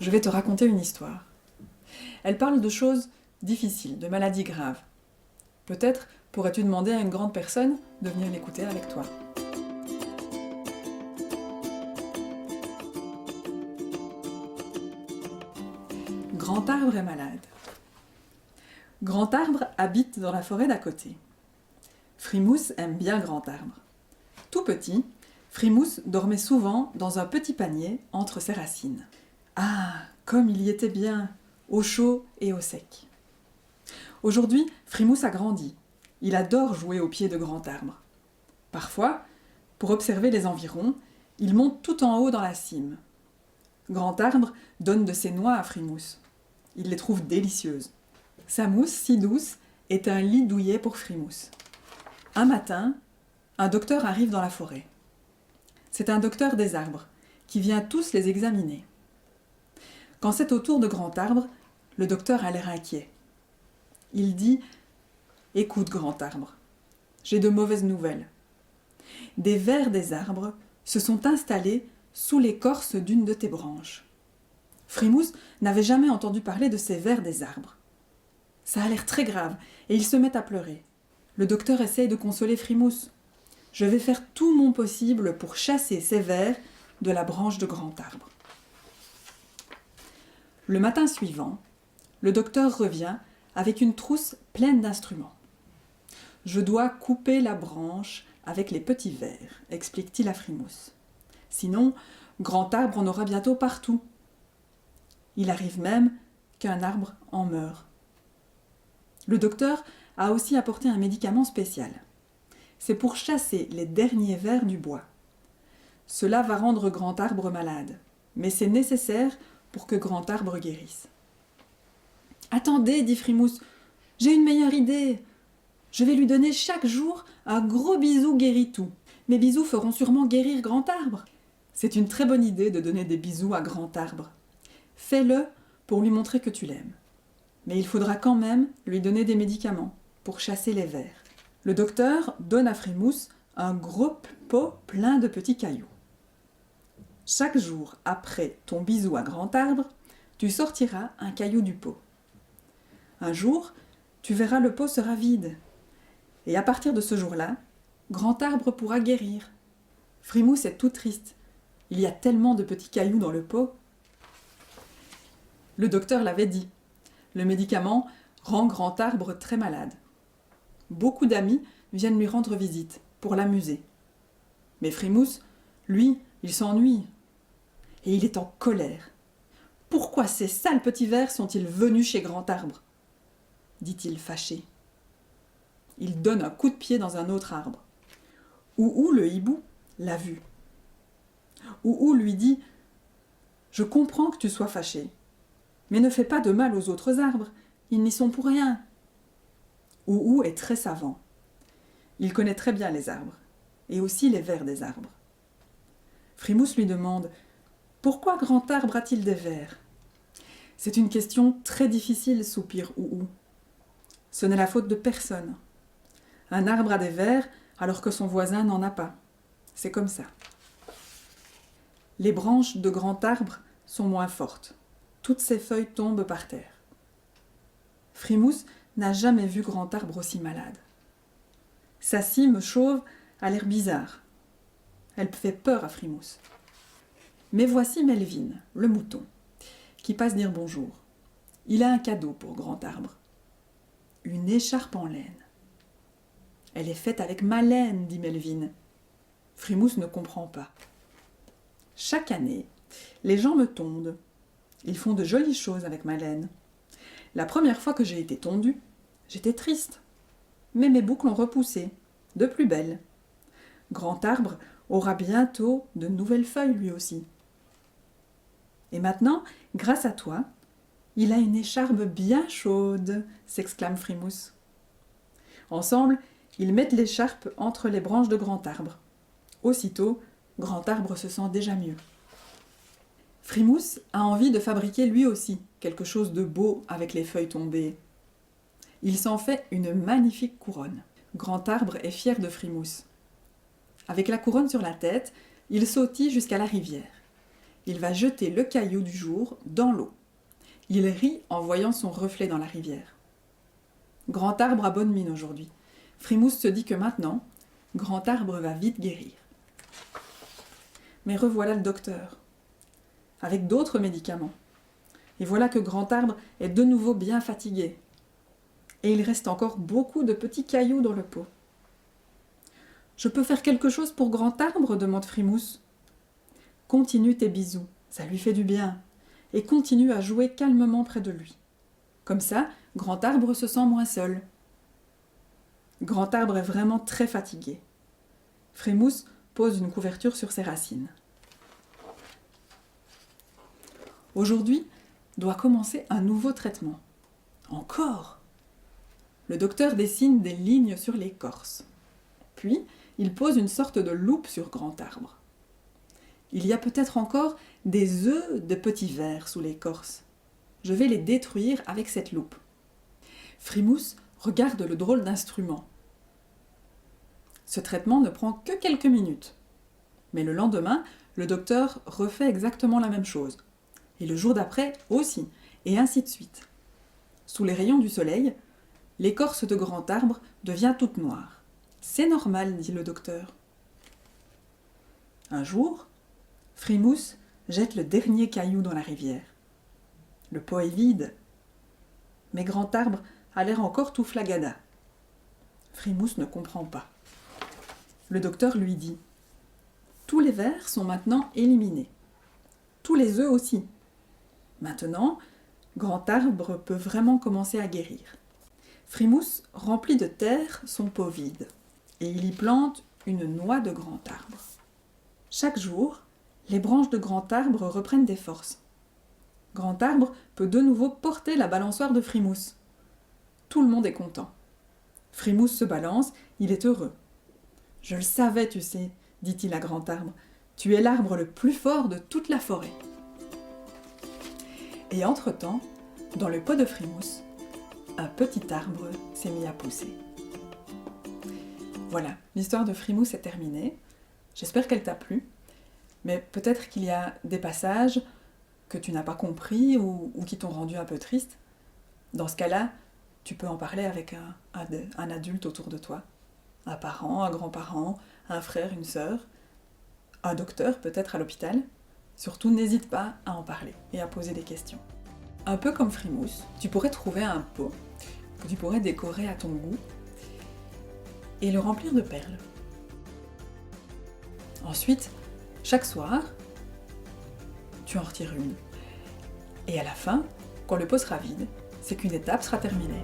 je vais te raconter une histoire. Elle parle de choses difficiles, de maladies graves. Peut-être pourrais-tu demander à une grande personne de venir l'écouter avec toi. Grand Arbre est malade. Grand Arbre habite dans la forêt d'à côté. Frimousse aime bien Grand Arbre. Tout petit, Frimousse dormait souvent dans un petit panier entre ses racines. Ah, comme il y était bien, au chaud et au sec. Aujourd'hui, Frimousse a grandi. Il adore jouer au pied de Grand Arbre. Parfois, pour observer les environs, il monte tout en haut dans la cime. Grand Arbre donne de ses noix à Frimousse. Il les trouve délicieuses. Sa mousse, si douce, est un lit douillet pour Frimousse. Un matin, un docteur arrive dans la forêt. C'est un docteur des arbres, qui vient tous les examiner. Quand c'est au tour de Grand Arbre, le docteur a l'air inquiet. Il dit « Écoute, Grand Arbre, j'ai de mauvaises nouvelles. Des vers des arbres se sont installés sous l'écorce d'une de tes branches. » Frimousse n'avait jamais entendu parler de ces vers des arbres. Ça a l'air très grave et il se met à pleurer. Le docteur essaye de consoler Frimousse. « Je vais faire tout mon possible pour chasser ces vers de la branche de Grand Arbre. » Le matin suivant, le docteur revient avec une trousse pleine d'instruments. « Je dois couper la branche avec les petits vers, explique-t-il à Frimousse. Sinon, Grand Arbre en aura bientôt partout. Il arrive même qu'un arbre en meure. Le docteur a aussi apporté un médicament spécial. C'est pour chasser les derniers vers du bois. Cela va rendre Grand Arbre malade, mais c'est nécessaire pour que Grand Arbre guérisse. « Attendez, dit Frimousse, j'ai une meilleure idée. Je vais lui donner chaque jour un gros bisou guéri-tout. Mes bisous feront sûrement guérir Grand Arbre. » C'est une très bonne idée de donner des bisous à Grand Arbre. Fais-le pour lui montrer que tu l'aimes. Mais il faudra quand même lui donner des médicaments pour chasser les vers. Le docteur donne à Frimousse un gros pot plein de petits cailloux. Chaque jour après ton bisou à Grand Arbre, tu sortiras un caillou du pot. Un jour, tu verras le pot sera vide. Et à partir de ce jour-là, Grand Arbre pourra guérir. Frimousse est tout triste. Il y a tellement de petits cailloux dans le pot. Le docteur l'avait dit. Le médicament rend Grand Arbre très malade. Beaucoup d'amis viennent lui rendre visite pour l'amuser. Mais Frimousse, lui, il s'ennuie. Et il est en colère. « Pourquoi ces sales petits vers sont-ils venus chez Grand Arbre ?» dit-il fâché. Il donne un coup de pied dans un autre arbre. Ouhou le hibou l'a vu. Ouhou lui dit « Je comprends que tu sois fâché, mais ne fais pas de mal aux autres arbres, ils n'y sont pour rien. » Ouhou est très savant. Il connaît très bien les arbres, et aussi les vers des arbres. Frimousse lui demande « Pourquoi Grand Arbre a-t-il des vers ?» C'est une question très difficile, soupire Ouhou. Ce n'est la faute de personne. Un arbre a des vers alors que son voisin n'en a pas. C'est comme ça. Les branches de Grand Arbre sont moins fortes. Toutes ses feuilles tombent par terre. Frimousse n'a jamais vu Grand Arbre aussi malade. Sa cime chauve a l'air bizarre. Elle fait peur à Frimousse. Mais voici Melvin, le mouton, qui passe dire bonjour. Il a un cadeau pour Grand Arbre. Une écharpe en laine. Elle est faite avec ma laine, dit Melvin. Frimousse ne comprend pas. Chaque année, les gens me tondent. Ils font de jolies choses avec ma laine. La première fois que j'ai été tondue, j'étais triste. Mais mes boucles ont repoussé, de plus belles. Grand Arbre aura bientôt de nouvelles feuilles lui aussi. Et maintenant, grâce à toi, il a une écharpe bien chaude, s'exclame Frimousse. Ensemble, ils mettent l'écharpe entre les branches de Grand Arbre. Aussitôt, Grand Arbre se sent déjà mieux. Frimousse a envie de fabriquer lui aussi quelque chose de beau avec les feuilles tombées. Il s'en fait une magnifique couronne. Grand Arbre est fier de Frimousse. Avec la couronne sur la tête, il sautille jusqu'à la rivière. il va jeter le caillou du jour dans l'eau. Il rit en voyant son reflet dans la rivière. Grand Arbre a bonne mine aujourd'hui. Frimousse se dit que maintenant, Grand Arbre va vite guérir. Mais revoilà le docteur, avec d'autres médicaments. Et voilà que Grand Arbre est de nouveau bien fatigué. Et il reste encore beaucoup de petits cailloux dans le pot. « Je peux faire quelque chose pour Grand Arbre ?» demande Frimousse. « Continue tes bisous, ça lui fait du bien. Et continue à jouer calmement près de lui. Comme ça, Grand Arbre se sent moins seul. » Grand Arbre est vraiment très fatigué. Frimousse pose une couverture sur ses racines. Aujourd'hui doit commencer un nouveau traitement. Encore! Le docteur dessine des lignes sur l'écorce. Puis, il pose une sorte de loupe sur Grand Arbre. Il y a peut-être encore des œufs de petits vers sous l'écorce. Je vais les détruire avec cette loupe. Frimousse regarde le drôle d'instrument. Ce traitement ne prend que quelques minutes. Mais le lendemain, le docteur refait exactement la même chose. Et le jour d'après aussi, et ainsi de suite. Sous les rayons du soleil, l'écorce de Grand Arbre devient toute noire. C'est normal, dit le docteur. Un jour, Frimousse jette le dernier caillou dans la rivière. Le pot est vide, mais Grand Arbre a l'air encore tout flagada. Frimousse ne comprend pas. Le docteur lui dit « Tous les vers sont maintenant éliminés. Tous les œufs aussi. Maintenant, Grand Arbre peut vraiment commencer à guérir. » Frimousse remplit de terre son pot vide et il y plante une noix de Grand Arbre. Chaque jour, les branches de Grand Arbre reprennent des forces. Grand Arbre peut de nouveau porter la balançoire de Frimousse. Tout le monde est content. Frimousse se balance, il est heureux. « Je le savais, tu sais, dit-il à Grand Arbre. Tu es l'arbre le plus fort de toute la forêt. » Et entre-temps, dans le pot de Frimousse, un petit arbre s'est mis à pousser. Voilà, l'histoire de Frimousse est terminée. J'espère qu'elle t'a plu. Mais peut-être qu'il y a des passages que tu n'as pas compris ou qui t'ont rendu un peu triste. Dans ce cas-là, tu peux en parler avec un adulte autour de toi. Un parent, un grand-parent, un frère, une sœur, un docteur peut-être à l'hôpital. Surtout, n'hésite pas à en parler et à poser des questions. Un peu comme Frimousse, tu pourrais trouver un pot que tu pourrais décorer à ton goût et le remplir de perles. Ensuite, chaque soir, tu en retires une. Et à la fin, quand le pot sera vide, c'est qu'une étape sera terminée.